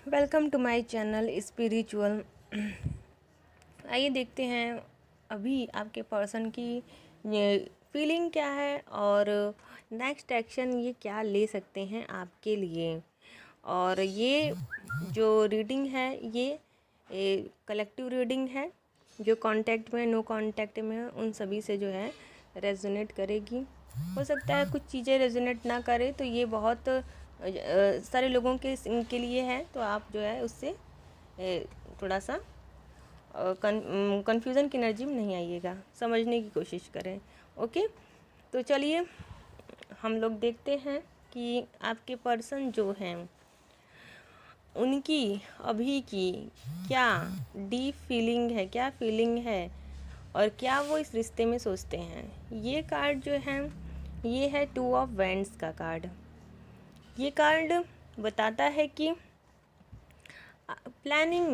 Welcome to my channel spiritual. आइए देखते हैं अभी आपके पर्सन की ये फीलिंग क्या है और नेक्स्ट एक्शन ये क्या ले सकते हैं आपके लिए। और ये जो रीडिंग है ये कलेक्टिव रीडिंग है, जो कांटेक्ट में नो कांटेक्ट में है, उन सभी से जो है रेजोनेट करेगी। हो सकता है कुछ चीज़ें रेजोनेट ना करे, तो ये बहुत सारे लोगों के लिए है, तो आप जो है उससे थोड़ा सा कन्फ्यूज़न की एनर्जी में नहीं आइएगा, समझने की कोशिश करें। ओके, तो चलिए हम लोग देखते हैं कि आपके पर्सन जो हैं उनकी अभी की क्या डीप फीलिंग है, क्या फीलिंग है और क्या वो इस रिश्ते में सोचते हैं। ये कार्ड जो है ये है 2 ऑफ वैंड्स का कार्ड। ये कार्ड बताता है कि प्लानिंग,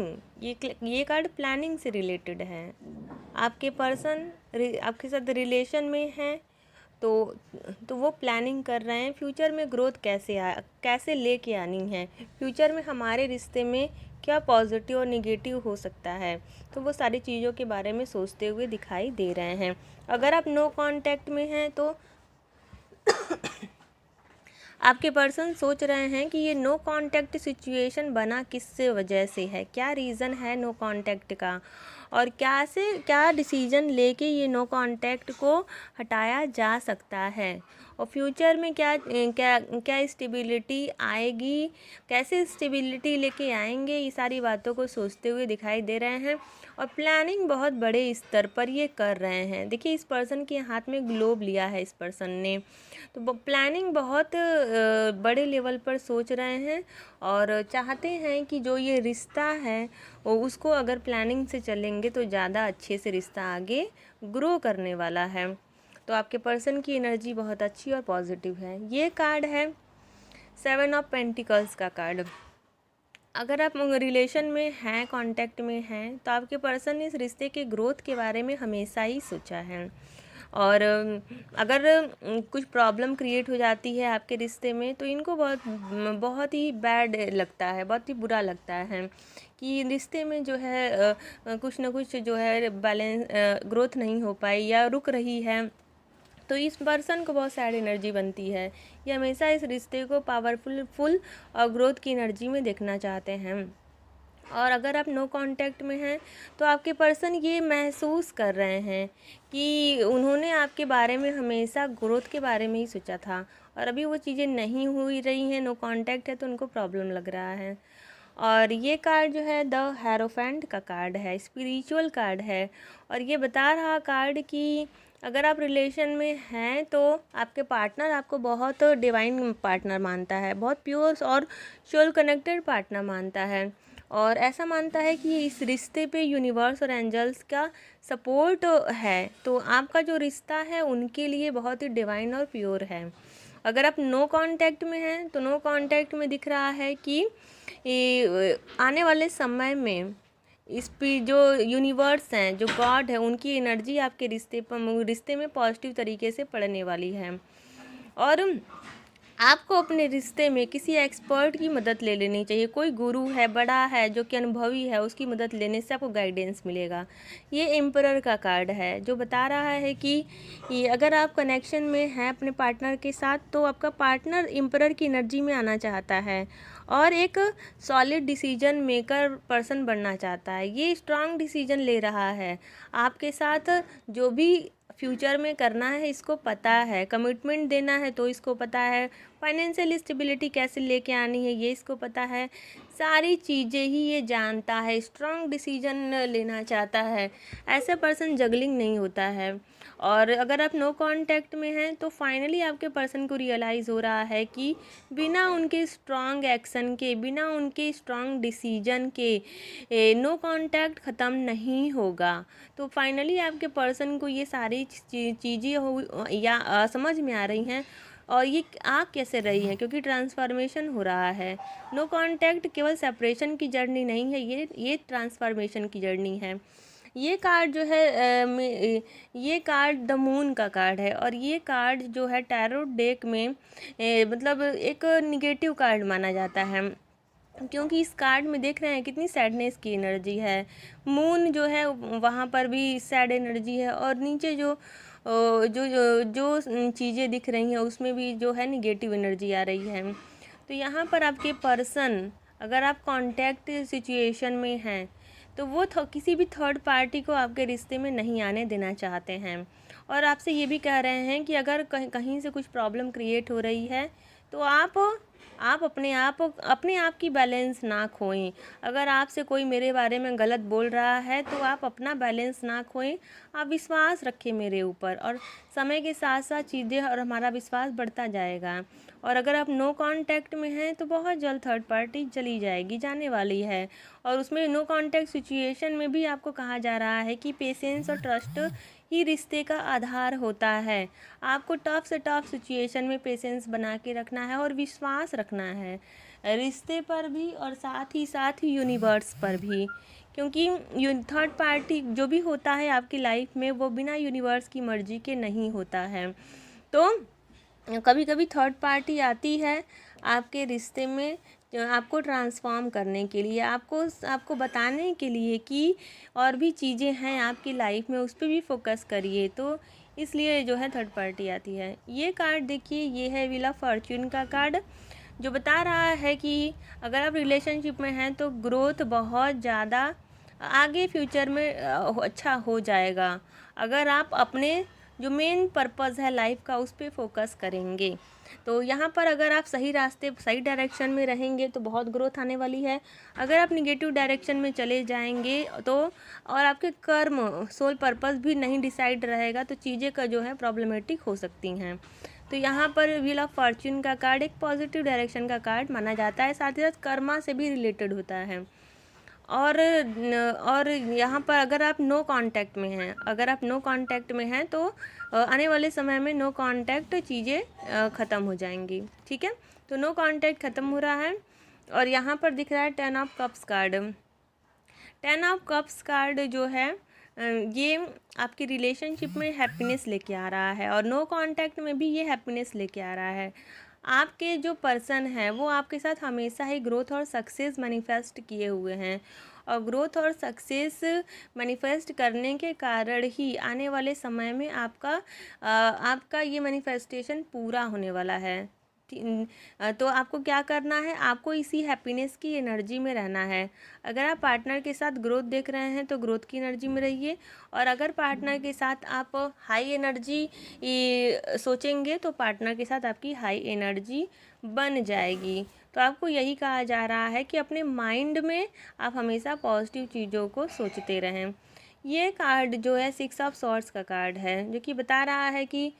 ये कार्ड प्लानिंग से रिलेटेड है। आपके पर्सन आपके साथ रिलेशन में है तो वो प्लानिंग कर रहे हैं फ्यूचर में ग्रोथ कैसे लेके आनी है, फ्यूचर में हमारे रिश्ते में क्या पॉजिटिव और निगेटिव हो सकता है, तो वो सारी चीज़ों के बारे में सोचते हुए दिखाई दे रहे हैं। अगर आप नो कांटेक्ट में हैं तो आपके पर्सन सोच रहे हैं कि ये नो कांटेक्ट सिचुएशन बना किस वजह से है, क्या रीज़न है नो कांटेक्ट का, और क्या डिसीजन लेके ये नो कांटेक्ट को हटाया जा सकता है, और फ्यूचर में क्या क्या क्या स्टेबिलिटी आएगी, कैसे स्टेबिलिटी लेके आएंगे, ये सारी बातों को सोचते हुए दिखाई दे रहे हैं। और प्लानिंग बहुत बड़े स्तर पर ये कर रहे हैं। देखिए इस पर्सन के हाथ में ग्लोब लिया है इस पर्सन ने, तो प्लानिंग बहुत बड़े लेवल पर सोच रहे हैं और चाहते हैं कि जो ये रिश्ता है वो उसको अगर प्लानिंग से चलेंगे तो ज़्यादा अच्छे से रिश्ता आगे ग्रो करने वाला है। तो आपके पर्सन की एनर्जी बहुत अच्छी और पॉजिटिव है। ये कार्ड है 7 ऑफ पेंटिकल्स का कार्ड। अगर आप रिलेशन में हैं, कांटेक्ट में हैं, तो आपके पर्सन ने इस रिश्ते के ग्रोथ के बारे में हमेशा ही सोचा है। और अगर कुछ प्रॉब्लम क्रिएट हो जाती है आपके रिश्ते में तो इनको बहुत बहुत ही बैड लगता है, बहुत ही बुरा लगता है कि रिश्ते में जो है कुछ ना कुछ जो है बैलेंस ग्रोथ नहीं हो पाई या रुक रही है, तो इस पर्सन को बहुत सैड एनर्जी बनती है। ये हमेशा इस रिश्ते को पावरफुल और ग्रोथ की एनर्जी में देखना चाहते हैं। और अगर आप नो कांटेक्ट में हैं तो आपके पर्सन ये महसूस कर रहे हैं कि उन्होंने आपके बारे में हमेशा ग्रोथ के बारे में ही सोचा था और अभी वो चीज़ें नहीं हुई रही हैं, नो कांटेक्ट है तो उनको प्रॉब्लम लग रहा है। और ये कार्ड जो है द हेरोफेंट का कार्ड है, स्पिरिचुअल कार्ड है। और ये बता रहा कार्ड कि अगर आप रिलेशन में हैं तो आपके पार्टनर आपको बहुत डिवाइन पार्टनर मानता है, बहुत प्योर और सोल कनेक्टेड पार्टनर मानता है, और ऐसा मानता है कि इस रिश्ते पे यूनिवर्स और एंजल्स का सपोर्ट है, तो आपका जो रिश्ता है उनके लिए बहुत ही डिवाइन और प्योर है। अगर आप नो कांटेक्ट में हैं तो नो कांटेक्ट में दिख रहा है कि आने वाले समय में इस पे जो यूनिवर्स हैं, जो गॉड है, उनकी एनर्जी आपके रिश्ते में पॉजिटिव तरीके से पड़ने वाली है। और आपको अपने रिश्ते में किसी एक्सपर्ट की मदद ले लेनी चाहिए। कोई गुरु है, बड़ा है, जो कि अनुभवी है, उसकी मदद लेने से आपको गाइडेंस मिलेगा। ये एम्परर का कार्ड है जो बता रहा है कि ये अगर आप कनेक्शन में हैं अपने पार्टनर के साथ तो आपका पार्टनर एम्परर की एनर्जी में आना चाहता है और एक सॉलिड डिसीजन मेकर पर्सन बनना चाहता है। ये स्ट्रांग डिसीजन ले रहा है आपके साथ, जो भी फ्यूचर में करना है इसको पता है, कमिटमेंट देना है तो इसको पता है, फाइनेंशियल स्टेबिलिटी कैसे लेके आनी है ये इसको पता है, सारी चीज़ें ही ये जानता है, स्ट्रांग डिसीजन लेना चाहता है। ऐसा पर्सन जगलिंग नहीं होता है। और अगर आप नो कांटेक्ट में हैं तो फाइनली आपके पर्सन को रियलाइज़ हो रहा है कि बिना उनके स्ट्रांग एक्शन के, बिना उनके स्ट्रांग डिसीजन के नो कांटेक्ट ख़त्म नहीं होगा। तो फाइनली आपके पर्सन को ये सारी चीज़ें हो या समझ में आ रही हैं और ये आ कैसे रही है, क्योंकि ट्रांसफॉर्मेशन हो रहा है। नो कांटेक्ट केवल सेपरेशन की जर्नी नहीं है, ये ट्रांसफॉर्मेशन की जर्नी है। ये कार्ड जो है ये कार्ड द मून का कार्ड है और ये कार्ड जो है टैरो डेक में मतलब एक निगेटिव कार्ड माना जाता है। क्योंकि इस कार्ड में देख रहे हैं कितनी सैडनेस की एनर्जी है। मून जो है वहाँ पर भी सैड एनर्जी है, और नीचे जो जो जो, जो चीज़ें दिख रही हैं उसमें भी जो है निगेटिव एनर्जी आ रही है। तो यहाँ पर आपके पर्सन, अगर आप कांटेक्ट सिचुएशन में हैं तो वो किसी भी थर्ड पार्टी को आपके रिश्ते में नहीं आने देना चाहते हैं, और आपसे ये भी कह रहे हैं कि अगर कहीं कहीं से कुछ प्रॉब्लम क्रिएट हो रही है तो आप अपने आप की बैलेंस ना खोएं। अगर आपसे कोई मेरे बारे में गलत बोल रहा है तो आप अपना बैलेंस ना खोएं, आप विश्वास रखें मेरे ऊपर, और समय के साथ साथ चीज़ें और हमारा विश्वास बढ़ता जाएगा। और अगर आप नो कांटेक्ट में हैं तो बहुत जल्द थर्ड पार्टी चली जाएगी, जाने वाली है। और उसमें नो कांटेक्ट सिचुएशन में भी आपको कहा जा रहा है कि पेशेंस और ट्रस्ट ही रिश्ते का आधार होता है। आपको टफ से टफ सिचुएशन में पेशेंस बना के रखना है और विश्वास रखना है रिश्ते पर भी, और साथ ही यूनिवर्स पर भी। क्योंकि थर्ड पार्टी जो भी होता है आपकी लाइफ में वो बिना यूनिवर्स की मर्जी के नहीं होता है। तो कभी कभी थर्ड पार्टी आती है आपके रिश्ते में आपको ट्रांसफॉर्म करने के लिए, आपको बताने के लिए कि और भी चीज़ें हैं आपकी लाइफ में, उस पर भी फोकस करिए। तो इसलिए जो है थर्ड पार्टी आती है। ये कार्ड देखिए, ये है व्हील ऑफ फॉर्च्यून का कार्ड, जो बता रहा है कि अगर आप रिलेशनशिप में हैं तो ग्रोथ बहुत ज़्यादा आगे फ्यूचर में अच्छा हो जाएगा, अगर आप अपने जो मेन पर्पस है लाइफ का उस पर फोकस करेंगे। तो यहाँ पर अगर आप सही रास्ते सही डायरेक्शन में रहेंगे तो बहुत ग्रोथ आने वाली है। अगर आप निगेटिव डायरेक्शन में चले जाएंगे तो, और आपके कर्म सोल पर्पस भी नहीं डिसाइड रहेगा, तो चीज़ें का जो है प्रॉब्लमेटिक हो सकती हैं। तो यहाँ पर व्हील ऑफ फॉर्च्यून का कार्ड एक पॉजिटिव डायरेक्शन का कार्ड माना जाता है, साथ ही साथ कर्मा से भी रिलेटेड होता है। और यहाँ पर अगर आप नो कांटेक्ट में हैं, तो आने वाले समय में नो कांटेक्ट चीज़ें ख़त्म हो जाएंगी। ठीक है, तो नो कांटेक्ट ख़त्म हो रहा है। और यहाँ पर दिख रहा है 10 of cups card. 10 of cups card जो है ये आपकी रिलेशनशिप में हैप्पीनेस लेके आ रहा है, और नो कांटेक्ट में भी ये हैप्पीनेस लेके आ रहा है। आपके जो पर्सन है वो आपके साथ हमेशा ही ग्रोथ और सक्सेस मैनिफेस्ट किए हुए हैं, और ग्रोथ और सक्सेस मैनिफेस्ट करने के कारण ही आने वाले समय में आपका ये मैनिफेस्टेशन पूरा होने वाला है। तो आपको क्या करना है, आपको इसी हैप्पीनेस की एनर्जी में रहना है। अगर आप पार्टनर के साथ ग्रोथ देख रहे हैं तो ग्रोथ की एनर्जी में रहिए, और अगर पार्टनर के साथ आप हाई एनर्जी सोचेंगे तो पार्टनर के साथ आपकी हाई एनर्जी बन जाएगी। तो आपको यही कहा जा रहा है कि अपने माइंड में आप हमेशा पॉजिटिव चीज़ों को सोचते रहें। ये कार्ड जो है 6 ऑफ सॉर्ड्स का कार्ड है, जो कि बता रहा है कि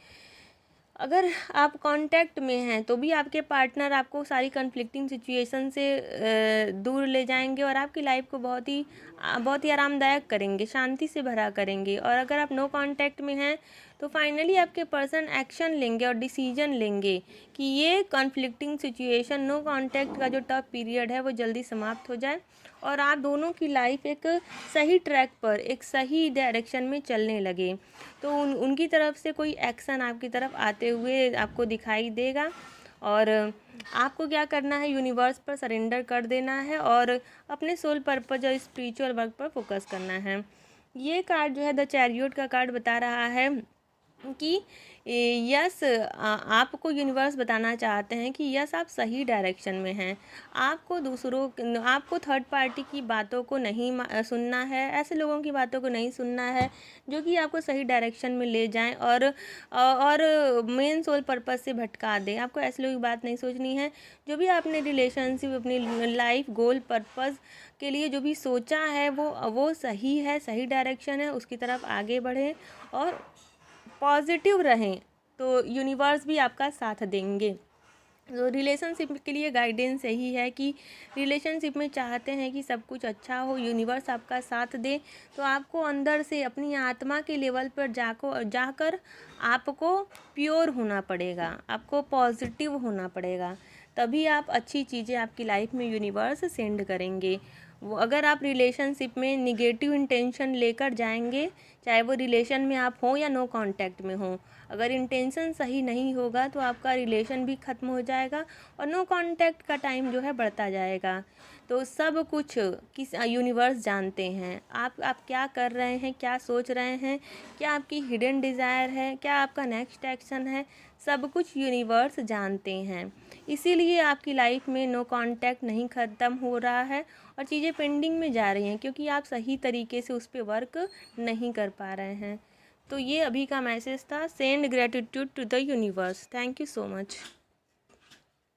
अगर आप कांटेक्ट में हैं तो भी आपके पार्टनर आपको सारी कन्फ्लिक्टिंग सिचुएशन से दूर ले जाएंगे, और आपकी लाइफ को बहुत ही आरामदायक करेंगे, शांति से भरा करेंगे। और अगर आप नो कांटेक्ट में हैं तो फाइनली आपके पर्सन एक्शन लेंगे और डिसीजन लेंगे कि ये कन्फ्लिक्टिंग सिचुएशन, नो कांटेक्ट का जो टफ पीरियड है वो जल्दी समाप्त हो जाए, और आप दोनों की लाइफ एक सही ट्रैक पर, एक सही डायरेक्शन में चलने लगे। तो उनकी तरफ से कोई एक्शन आपकी तरफ आते हुए आपको दिखाई देगा, और आपको क्या करना है, यूनिवर्स पर सरेंडर कर देना है और अपने सोल पर्पज और स्पिरिचुअल वर्क पर फोकस करना है। ये कार्ड जो है द चैरियट का कार्ड बता रहा है कि यस, आपको यूनिवर्स बताना चाहते हैं कि यस, आप सही डायरेक्शन में हैं। आपको थर्ड पार्टी की बातों को नहीं सुनना है, ऐसे लोगों की बातों को नहीं सुनना है जो कि आपको सही डायरेक्शन में ले जाएं और मेन सोल पर्पस से भटका दें। आपको ऐसे लोगों की बात नहीं सोचनी है। जो भी आपने रिलेशनशिप, अपनी लाइफ गोल पर्पस के लिए जो भी सोचा है वो सही है, सही डायरेक्शन है, उसकी तरफ आगे बढ़ें और पॉजिटिव रहें, तो यूनिवर्स भी आपका साथ देंगे। तो रिलेशनशिप के लिए गाइडेंस यही है कि रिलेशनशिप में चाहते हैं कि सब कुछ अच्छा हो, यूनिवर्स आपका साथ दे, तो आपको अंदर से अपनी आत्मा के लेवल पर जाकर आपको प्योर होना पड़ेगा, आपको पॉजिटिव होना पड़ेगा, तभी आप अच्छी चीज़ें आपकी लाइफ में यूनिवर्स सेंड करेंगे। वो अगर आप रिलेशनशिप में निगेटिव इंटेंशन लेकर जाएंगे, चाहे वो रिलेशन में आप हो या नो कांटेक्ट में हो, अगर इंटेंशन सही नहीं होगा तो आपका रिलेशन भी ख़त्म हो जाएगा और नो कांटेक्ट का टाइम जो है बढ़ता जाएगा। तो सब कुछ किस यूनिवर्स जानते हैं, आप क्या कर रहे हैं, क्या सोच रहे हैं, क्या आपकी हिडन डिज़ायर है, क्या आपका नेक्स्ट एक्शन है, सब कुछ यूनिवर्स जानते हैं। इसीलिए आपकी लाइफ में नो कांटेक्ट नहीं ख़त्म हो रहा है और चीज़ें पेंडिंग में जा रही हैं, क्योंकि आप सही तरीके से उस पर वर्क नहीं कर पा रहे हैं। तो ये अभी का मैसेज था। Send gratitude to the universe. Thank you so much.